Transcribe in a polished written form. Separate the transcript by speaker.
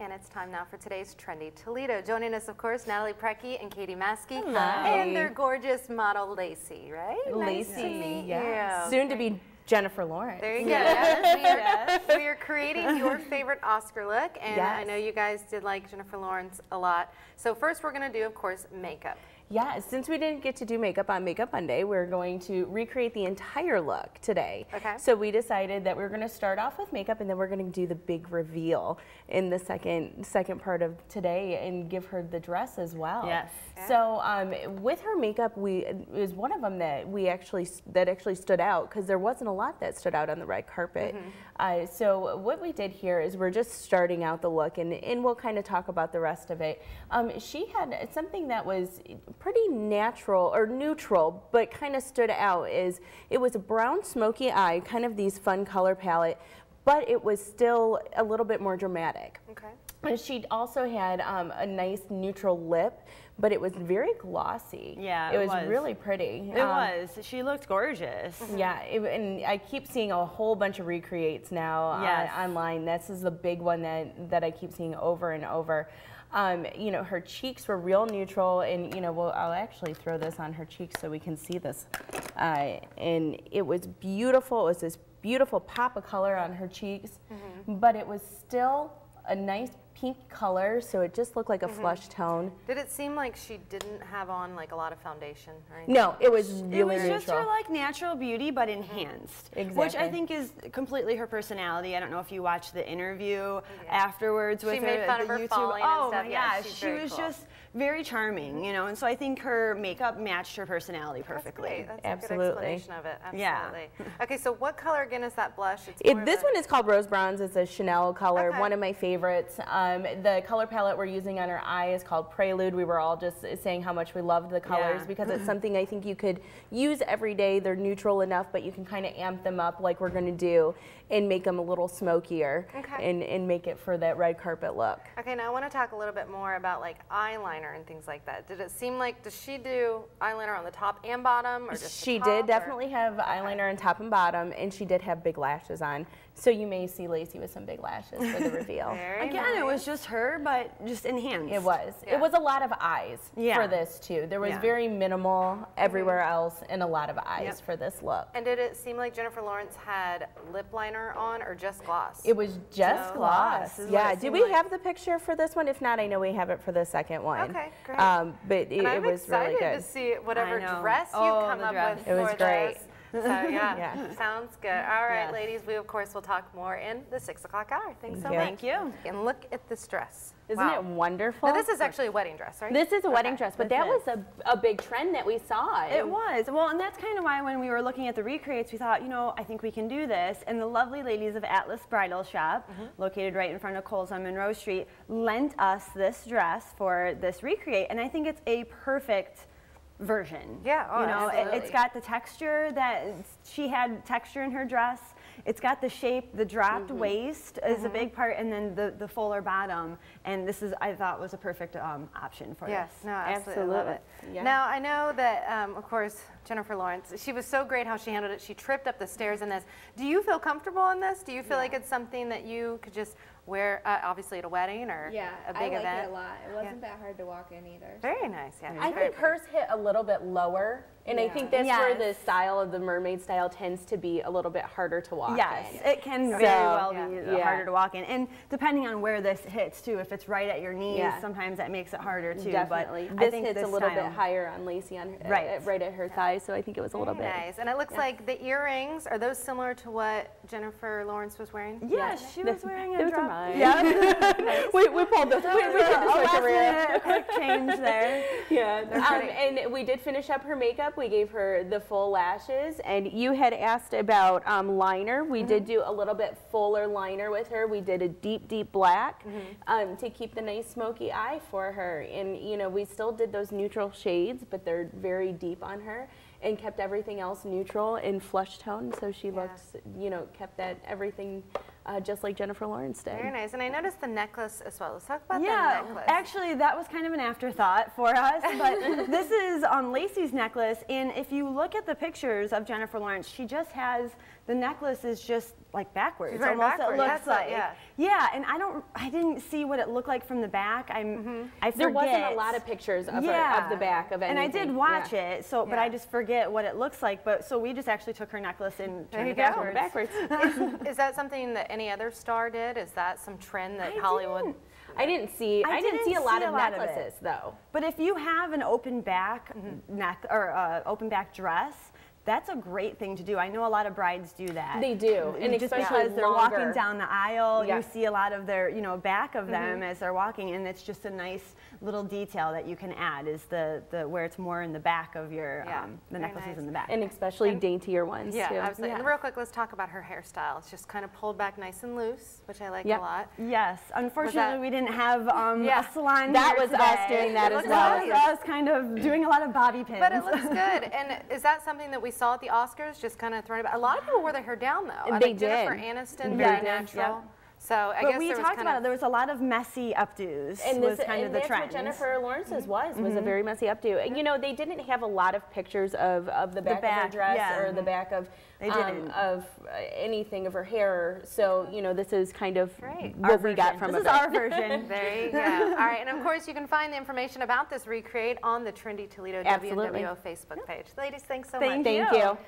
Speaker 1: And it's time now for today's Trendy Toledo. Joining us, of course, Natalie Precki and Katie Maskey.
Speaker 2: Hi.
Speaker 1: And their gorgeous model, Lacey, right?
Speaker 2: Lacey,
Speaker 1: nice to meet
Speaker 2: yes.
Speaker 1: you.
Speaker 2: Soon to be Jennifer Lawrence.
Speaker 1: There you go.
Speaker 2: Yes.
Speaker 1: We are creating your favorite Oscar look, and I know you guys did like Jennifer Lawrence a lot. So first we're going to do, of course, makeup.
Speaker 2: Yeah, since we didn't get to do makeup on Makeup Monday, we're going to recreate the entire look today.
Speaker 1: Okay.
Speaker 2: So we decided that we were going to start off with makeup, and then we're going to do the big reveal in the second part of today and give her the dress as well. Yes. Yeah. So with her makeup, it was one of them that actually stood out, because there wasn't a lot that stood out on the red carpet. So what we did here is we're just starting out the look, and we'll kind of talk about the rest of it. She had something that was pretty natural or neutral, but kind of stood out. It was a brown smoky eye, kind of these fun color palette, but it was still a little bit more dramatic. Okay. And she also had a nice neutral lip, but it was very glossy. Yeah, it was really pretty.
Speaker 3: It was. She looked gorgeous.
Speaker 2: Yeah, and I keep seeing a whole bunch of recreates now online. This is the big one that I keep seeing over and over. You know, her cheeks were real neutral, and you know, I'll actually throw this on her cheeks so we can see this. And it was beautiful. It was this beautiful pop of color on her cheeks, but it was still a nice pink color, so it just looked like a flush tone.
Speaker 1: Did it seem like she didn't have on like a lot of foundation or anything?
Speaker 2: No, it was really
Speaker 3: It was just
Speaker 2: neutral.
Speaker 3: her like natural beauty, but enhanced.
Speaker 2: Exactly.
Speaker 3: Which I think is completely her personality. I don't know if you watched the interview afterwards with her.
Speaker 1: She made fun of her falling and stuff.
Speaker 3: Oh my gosh, she was just very charming, you know, and so I think her makeup matched her personality perfectly.
Speaker 1: That's
Speaker 2: Absolutely.
Speaker 1: a good explanation of it. Absolutely.
Speaker 3: Yeah.
Speaker 1: Okay, so what color again is that blush?
Speaker 2: This one is called Rose Bronze. It's a Chanel color, one of my favorites. The color palette we're using on her eye is called Prelude. We were all just saying how much we loved the colors because it's something I think you could use every day. They're neutral enough, but you can kind of amp them up like we're going to do and make them a little smokier and make it for that red carpet look.
Speaker 1: Okay, now I want to talk a little bit more about like eyeliner and things like that. Did it seem like, does she do eyeliner on the top and bottom, or just
Speaker 2: She did definitely have eyeliner on top and bottom, and she did have big lashes on. So you may see Lacey with some big lashes for the reveal.
Speaker 3: Again, it was just her, but just enhanced.
Speaker 2: It was. It was a lot of eyes for this too. There was very minimal everywhere else and a lot of eyes for this look.
Speaker 1: And did it seem like Jennifer Lawrence had lip liner on or just gloss?
Speaker 2: It was just gloss. Yeah. Do we have the picture for this one? If not, I know we have it for the second one.
Speaker 1: Okay, great.
Speaker 2: But it was really good.
Speaker 1: I'm excited to see whatever dress you come up with
Speaker 2: it was
Speaker 1: for
Speaker 2: great.
Speaker 1: this. So sounds good. All right, ladies, we of course will talk more in the 6 o'clock hour. Thanks so much.
Speaker 3: Thank you.
Speaker 1: And look at this dress.
Speaker 2: Isn't it wonderful?
Speaker 1: Now, this is actually a wedding dress, right?
Speaker 2: This is a wedding dress, but that was a big trend that we saw.
Speaker 3: It was. Well, and that's kind of why when we were looking at the recreates, we thought, you know, I think we can do this. And the lovely ladies of Atlas Bridal Shop, located right in front of Kohl's on Monroe Street, lent us this dress for this recreate. And I think it's a perfect version.
Speaker 1: Yeah,
Speaker 3: you know, it's got the texture that she had texture in her dress. It's got the shape, the dropped waist is a big part, and then the fuller bottom. And this is, I thought, was a perfect option for this.
Speaker 1: No, absolutely. Love it. Yeah. Now, I know that, of course, Jennifer Lawrence, she was so great how she handled it. She tripped up the stairs in this. Do you feel comfortable in this? Do you feel like it's something that you could just wear, obviously at a wedding or a big event?
Speaker 4: I like it a lot. It wasn't that hard to walk in either.
Speaker 1: Very nice,
Speaker 2: I think hers hit a little bit lower, and I think that's where the style of the mermaid style tends to be a little bit harder to walk in.
Speaker 3: Yes, it can very well be harder to walk in. And depending on where this hits, too, if it's right at your knees, sometimes that makes it harder, too.
Speaker 2: Definitely.
Speaker 3: But
Speaker 2: this
Speaker 3: I think
Speaker 2: hits a little bit higher on Lacey, on right at her thigh, so I think it was a little bit.
Speaker 1: Nice. And it looks like the earrings, are those similar to what Jennifer Lawrence was wearing?
Speaker 3: Yes, she was wearing a drop.
Speaker 2: Yeah. we pulled this. We did this career.
Speaker 3: Quick change there.
Speaker 2: And we did finish up her makeup. We gave her the full lashes, and you had asked about liner. We did do a little bit fuller liner with her. We did a deep black to keep the nice smoky eye for her. And you know, we still did those neutral shades, but they're very deep on her, and kept everything else neutral in flush tone. So she looked, you know, kept that everything just like Jennifer Lawrence did.
Speaker 1: Very nice. And I noticed the necklace as well. Let's talk about that necklace.
Speaker 3: Actually, that was kind of an afterthought for us, but this is Lacey's necklace, and if you look at the pictures of Jennifer Lawrence, she just has, the necklace is just like backwards.
Speaker 1: She's wearing
Speaker 3: almost
Speaker 1: backwards.
Speaker 3: It looks like.
Speaker 1: Yeah,
Speaker 3: and I didn't see what it looked like from the back. I forget.
Speaker 2: There wasn't a lot of pictures of, of the back of anything.
Speaker 3: And I did watch it, so but I just forget what it looks like. But so we just actually took her necklace and turned it backwards.
Speaker 1: Is that something that any other star did? Is that some trend that Hollywood?
Speaker 2: I didn't see a lot of necklaces though.
Speaker 3: But if you have an open back neck or open back dress, that's a great thing to do. I know a lot of brides do that.
Speaker 2: They do, and
Speaker 3: just
Speaker 2: especially
Speaker 3: because they're walking down the aisle, you see a lot of their, back of them as they're walking, and it's just a nice little detail that you can add. Is the where it's more in the back of your the necklaces in the back,
Speaker 2: and especially daintier ones.
Speaker 1: Yeah,
Speaker 2: too.
Speaker 1: absolutely. And real quick, let's talk about her hairstyle. It's just kind of pulled back nice and loose, which I like a lot.
Speaker 3: Yes, unfortunately, we didn't have a salon.
Speaker 2: That was us doing that as well.
Speaker 3: That was us kind of doing a lot of bobby pins.
Speaker 1: But it looks good. And is that something that we saw at the Oscars? Just kind of throwing it back. A lot of people wore their hair down though.
Speaker 2: They did.
Speaker 1: Jennifer Aniston, very natural. So I guess
Speaker 3: we talked about it. There was a lot of messy updos.
Speaker 2: And
Speaker 3: was kind of the trend.
Speaker 2: That's what Jennifer Lawrence's was a very messy updo. And you know, they didn't have a lot of pictures of the back of her dress or the back of of anything of her hair. So you know, this is kind of what we got from it.
Speaker 3: This is our version.
Speaker 1: There you go. All right, and of course you can find the information about this recreate on the Trendy Toledo WNWO Facebook page. Ladies, thanks so much.
Speaker 2: Thank you.